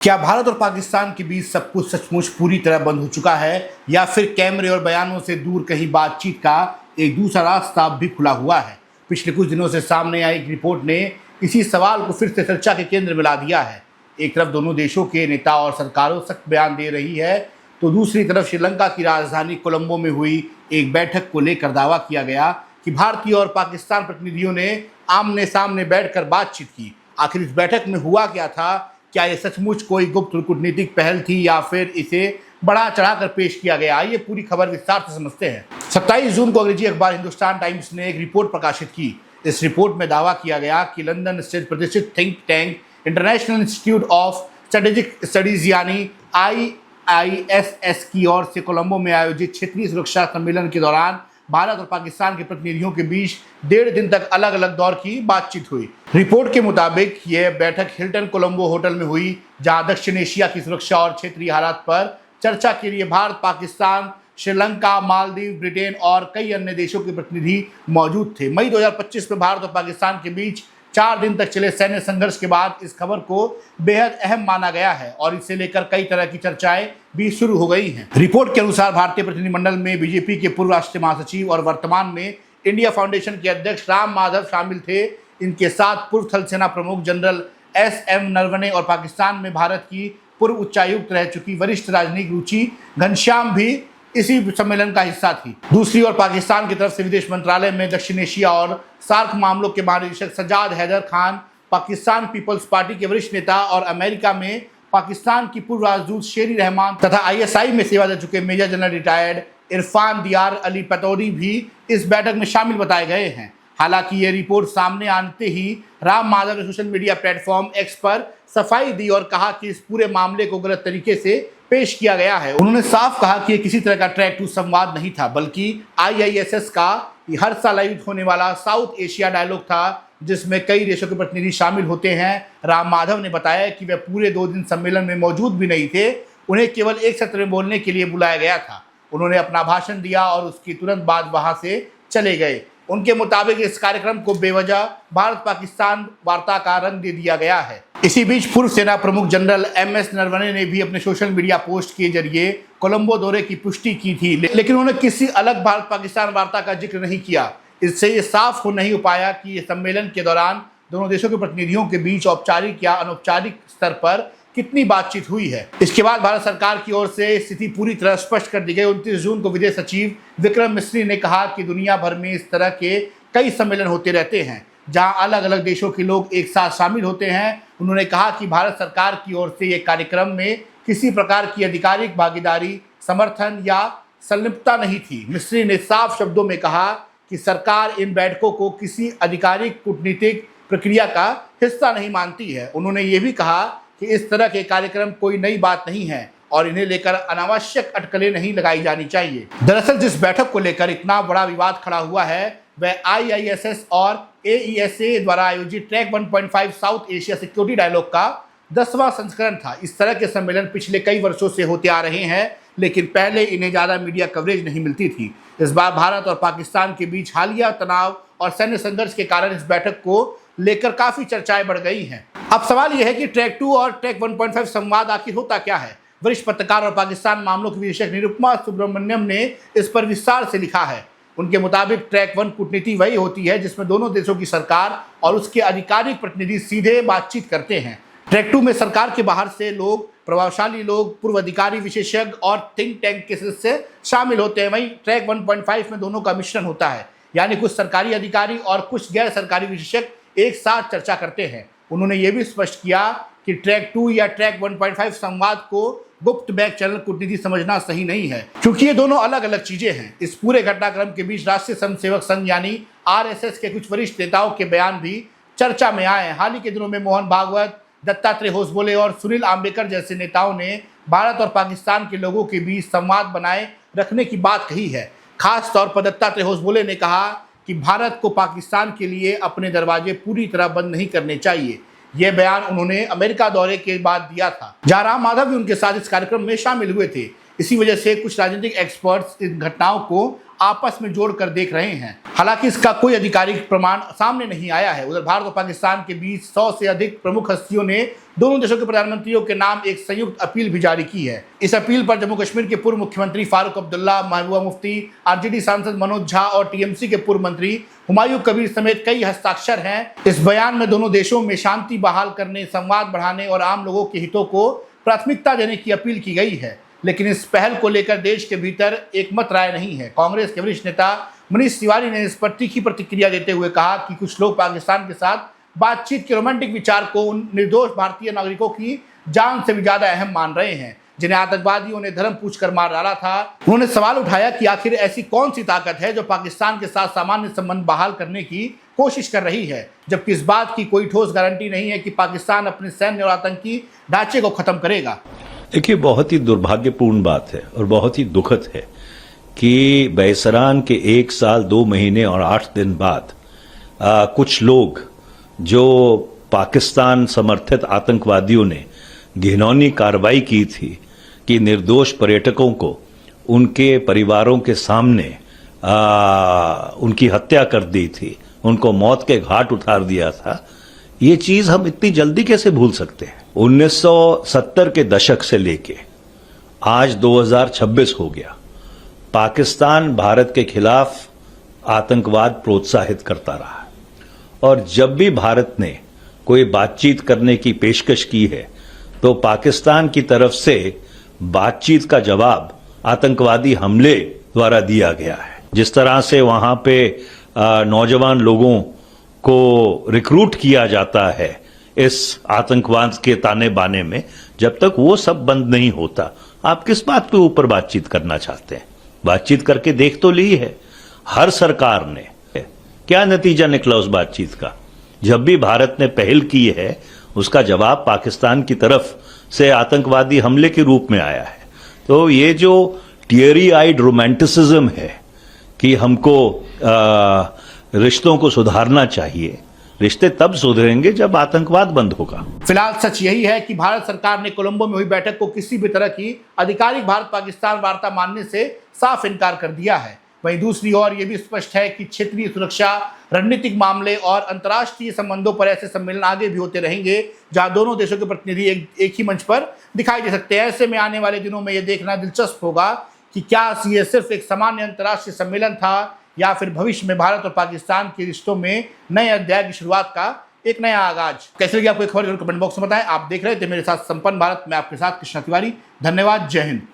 क्या भारत और पाकिस्तान के बीच सब कुछ सचमुच पूरी तरह बंद हो चुका है या फिर कैमरे और बयानों से दूर कहीं बातचीत का एक दूसरा रास्ता भी खुला हुआ है? पिछले कुछ दिनों से सामने आई एक रिपोर्ट ने इसी सवाल को फिर से चर्चा के केंद्र में ला दिया है। एक तरफ दोनों देशों के नेता और सरकारों सख्त बयान दे रही है, तो दूसरी तरफ श्रीलंका की राजधानी कोलंबो में हुई एक बैठक को लेकर दावा किया गया कि भारतीय और पाकिस्तान प्रतिनिधियों ने आमने सामने बैठकर बातचीत की। आखिर इस बैठक में हुआ क्या था? क्या ये सचमुच कोई गुप्त कूटनीतिक पहल थी या फिर इसे बढ़ा चढ़ाकर पेश किया गया? आइए पूरी खबर विस्तार से समझते हैं। 27 जून को अंग्रेजी अखबार हिंदुस्तान टाइम्स ने एक रिपोर्ट प्रकाशित की। इस रिपोर्ट में दावा किया गया कि लंदन स्थित प्रतिष्ठित think tank international institute of strategic studies यानी IISS की ओर से कोलंबो में आयोजित क्षेत्रीय सुरक्षा सम्मेलन के दौरान भारत और पाकिस्तान के प्रतिनिधियों के बीच 1.5 दिन तक अलग अलग दौर की बातचीत हुई। रिपोर्ट के मुताबिक यह बैठक हिल्टन कोलंबो होटल में हुई, जहां दक्षिण एशिया की सुरक्षा और क्षेत्रीय हालात पर चर्चा के लिए भारत, पाकिस्तान, श्रीलंका, मालदीव, ब्रिटेन और कई अन्य देशों के प्रतिनिधि मौजूद थे। मई 2025 में भारत और पाकिस्तान के बीच 4 दिन तक चले सैन्य संघर्ष के बाद इस खबर को बेहद अहम माना गया है और इसे लेकर कई तरह की चर्चाएं भी शुरू हो गई हैं। रिपोर्ट के अनुसार भारतीय प्रतिनिधिमंडल में बीजेपी के पूर्व राष्ट्रीय महासचिव और वर्तमान में इंडिया फाउंडेशन के अध्यक्ष राम माधव शामिल थे। इनके साथ पूर्व थल सेना प्रमुख जनरल SM नरवणे और पाकिस्तान में भारत की पूर्व उच्चायुक्त रह चुकी वरिष्ठ राजनीतिक रुचि घनश्याम भी इसी सम्मेलन का हिस्सा थी। दूसरी ओर पाकिस्तान की तरफ से विदेश मंत्रालय में दक्षिण एशिया और सार्क मामलों के महानिदेशक सज्जाद हैदर खान, पाकिस्तान पीपल्स पार्टी के वरिष्ठ नेता और अमेरिका में पाकिस्तान की पूर्व राजदूत शेरी रहमान तथा ISI में सेवा दे चुके मेजर जनरल रिटायर्ड इरफान दियार अली पतौरी भी इस बैठक में शामिल बताए गए हैं। हालांकि ये रिपोर्ट सामने आते ही राम माधव ने सोशल मीडिया प्लेटफॉर्म X पर सफाई दी और कहा कि इस पूरे मामले को गलत तरीके से पेश किया गया है। उन्होंने साफ कहा कि यह किसी तरह का ट्रैक 2 संवाद नहीं था, बल्कि IISS का हर साल आयोजित होने वाला साउथ एशिया डायलॉग था, जिसमें कई देशों के प्रतिनिधि शामिल होते हैं। राम माधव ने बताया कि वे पूरे 2 दिन सम्मेलन में मौजूद भी नहीं थे, उन्हें केवल एक सत्र में बोलने के लिए बुलाया गया था। उन्होंने अपना भाषण दिया और उसकी तुरंत बाद वहां से चले गए। उनके मुताबिक इस कार्यक्रम को बेवजह भारत पाकिस्तान वार्ता का रंग दे दिया गया है। इसी बीच पूर्व सेना प्रमुख जनरल MS नरवणे ने भी अपने सोशल मीडिया पोस्ट के जरिए कोलंबो दौरे की पुष्टि की थी, लेकिन उन्होंने किसी अलग भारत पाकिस्तान वार्ता का जिक्र नहीं किया। इससे ये साफ हो नहीं हो पाया कि ये सम्मेलन के दौरान दोनों देशों के प्रतिनिधियों के बीच औपचारिक या अनौपचारिक स्तर पर कितनी बातचीत हुई है। इसके बाद भारत सरकार की ओर से स्थिति पूरी तरह स्पष्ट कर दी गई। 29 जून को विदेश सचिव विक्रम मिस्री ने कहा कि दुनिया भर में इस तरह के कई सम्मेलन होते रहते हैं, जहां अलग अलग देशों के लोग एक साथ शामिल होते हैं। उन्होंने कहा कि भारत सरकार की ओर से ये कार्यक्रम में किसी प्रकार की आधिकारिक भागीदारी, समर्थन या संलिप्तता नहीं थी। मिस्री ने साफ शब्दों में कहा कि सरकार इन बैठकों को किसी आधिकारिक कूटनीतिक प्रक्रिया का हिस्सा नहीं मानती है। उन्होंने ये भी कहा कि इस तरह के कार्यक्रम कोई नई बात नहीं है और इन्हें लेकर अनावश्यक अटकलें नहीं लगाई जानी चाहिए। दरअसल जिस बैठक को लेकर इतना बड़ा विवाद खड़ा हुआ है वह IISS और AESA द्वारा आयोजित track 1.5 South Asia Security Dialogue का 10वां संस्करण था। इस तरह के सम्मेलन पिछले कई वर्षों से होते आ रहे हैं, लेकिन पहले इन्हें ज़्यादा मीडिया कवरेज नहीं मिलती थी। इस बार भारत और पाकिस्तान के बीच हालिया तनाव और सैन्य संघर्ष के कारण इस बैठक को लेकर काफ़ी चर्चाएं बढ़ गई हैं। अब सवाल यह है कि ट्रैक 2 और ट्रैक 1.5 संवाद आखिर होता क्या है? वरिष्ठ पत्रकार और पाकिस्तान मामलों की विशेषज्ञ निरुपमा सुब्रमण्यम ने इस पर विस्तार से लिखा है। उनके मुताबिक ट्रैक 1 कूटनीति वही होती है जिसमें दोनों देशों की सरकार और उसके आधिकारिक प्रतिनिधि सीधे बातचीत करते हैं। ट्रैक 2 में सरकार के बाहर से लोग, प्रभावशाली लोग, पूर्व अधिकारी, विशेषज्ञ और थिंक टैंक के सदस्य शामिल होते हैं। वहीं ट्रैक 1.5 में दोनों का मिश्रण होता है, यानी कुछ सरकारी अधिकारी और कुछ गैर सरकारी विशेषज्ञ एक साथ चर्चा करते हैं। उन्होंने ये भी स्पष्ट किया कि ट्रैक 2 या ट्रैक 1.5 संवाद को गुप्त बैक चैनल कूटनीति समझना सही नहीं है, क्योंकि ये दोनों अलग अलग चीजें हैं। इस पूरे घटनाक्रम के बीच राष्ट्रीय स्वयंसेवक संघ यानी RSS के कुछ वरिष्ठ नेताओं के बयान भी चर्चा में आए हैं। हाल ही के दिनों में मोहन भागवत, दत्तात्रेय होसबोले और सुनील आम्बेकर जैसे नेताओं ने भारत और पाकिस्तान के लोगों के बीच संवाद बनाए रखने की बात कही है। खास तौर पर दत्तात्रेय होसबोले ने कहा कि भारत को पाकिस्तान के लिए अपने दरवाजे पूरी तरह बंद नहीं करने चाहिए। यह बयान उन्होंने अमेरिका दौरे के बाद दिया था, जहां राम माधव भी उनके साथ इस कार्यक्रम में शामिल हुए थे। इसी वजह से कुछ राजनीतिक एक्सपर्ट्स इन घटनाओं को आपस में जोड़कर देख रहे हैं। हालांकि इसका कोई आधिकारिक प्रमाण सामने नहीं आया है। उधर भारत और पाकिस्तान के बीच 100 से अधिक प्रमुख हस्तियों ने दोनों देशों के प्रधानमंत्रियों के नाम एक संयुक्त अपील भी जारी की है। इस अपील पर जम्मू कश्मीर के पूर्व मुख्यमंत्री फारूक अब्दुल्ला, महबूबा मुफ्ती, आरजेडी सांसद मनोज झा और टीएमसी के पूर्व मंत्री हुमायूं कबीर समेत कई हस्ताक्षर हैं। इस बयान में दोनों देशों में शांति बहाल करने, संवाद बढ़ाने और आम लोगों के हितों को प्राथमिकता देने की अपील की गई है। लेकिन इस पहल को लेकर देश के भीतर एकमत राय नहीं है। कांग्रेस के वरिष्ठ नेता मनीष तिवारी ने इस पर तीखी प्रतिक्रिया देते हुए कहा कि कुछ लोग पाकिस्तान के साथ बातचीत के रोमांटिक विचार को उन निर्दोष भारतीय नागरिकों की जान से भी ज्यादा अहम मान रहे हैं जिन्हें आतंकवादियों ने धर्म पूछकर मार डाला था। उन्होंने सवाल उठाया कि आखिर ऐसी कौन सी ताकत है जो पाकिस्तान के साथ सामान्य संबंध बहाल करने की कोशिश कर रही है, जबकि इस बात की कोई ठोस गारंटी नहीं है कि पाकिस्तान अपने सैन्य और आतंकी ढांचे को खत्म करेगा। देखिए, बहुत ही दुर्भाग्यपूर्ण बात है और बहुत ही दुखद है कि बेसरान के 1 साल 2 महीने और 8 दिन बाद कुछ लोग जो पाकिस्तान समर्थित आतंकवादियों ने घिनौनी कार्रवाई की थी कि निर्दोष पर्यटकों को उनके परिवारों के सामने उनकी हत्या कर दी थी, उनको मौत के घाट उतार दिया था, ये चीज हम इतनी जल्दी कैसे भूल सकते हैं। 1970 के दशक से लेके आज 2026 हो गया, पाकिस्तान भारत के खिलाफ आतंकवाद प्रोत्साहित करता रहा है और जब भी भारत ने कोई बातचीत करने की पेशकश की है तो पाकिस्तान की तरफ से बातचीत का जवाब आतंकवादी हमले द्वारा दिया गया है। जिस तरह से वहां पे नौजवान लोगों को रिक्रूट किया जाता है इस आतंकवाद के ताने बाने में, जब तक वो सब बंद नहीं होता आप किस बात के ऊपर बातचीत करना चाहते हैं। बातचीत करके देख तो ली है हर सरकार ने, क्या नतीजा निकला उस बातचीत का। जब भी भारत ने पहल की है उसका जवाब पाकिस्तान की तरफ से आतंकवादी हमले के रूप में आया है। तो ये जो टियरी आइड रोमांटिसिज्म है कि हमको रिश्तों को सुधारना चाहिए, रिश्ते तब सुधरेंगे जब आतंकवाद बंद होगा। फिलहाल सच यही है कि भारत सरकार ने कोलंबो में हुई बैठक को किसी भी तरह की आधिकारिक भारत पाकिस्तान वार्ता मानने से साफ इनकार कर दिया है। वहीं दूसरी ओर यह भी स्पष्ट है कि क्षेत्रीय सुरक्षा, रणनीतिक मामले और अंतर्राष्ट्रीय संबंधों पर ऐसे सम्मेलन आगे भी होते रहेंगे जहां दोनों देशों के प्रतिनिधि एक ही मंच पर दिखाई दे सकते हैं। ऐसे में आने वाले दिनों में यह देखना दिलचस्प होगा कि क्या ये सिर्फ एक सामान्य अंतर्राष्ट्रीय सम्मेलन था या फिर भविष्य में भारत और पाकिस्तान के रिश्तों में नए अध्याय की शुरुआत का एक नया आगाज। कैसे लगी आपको खबर, कमेंट बॉक्स में बताएं। आप देख रहे थे मेरे साथ संपन्न भारत, मैं आपके साथ कृष्णा तिवारी। धन्यवाद, जय हिंद।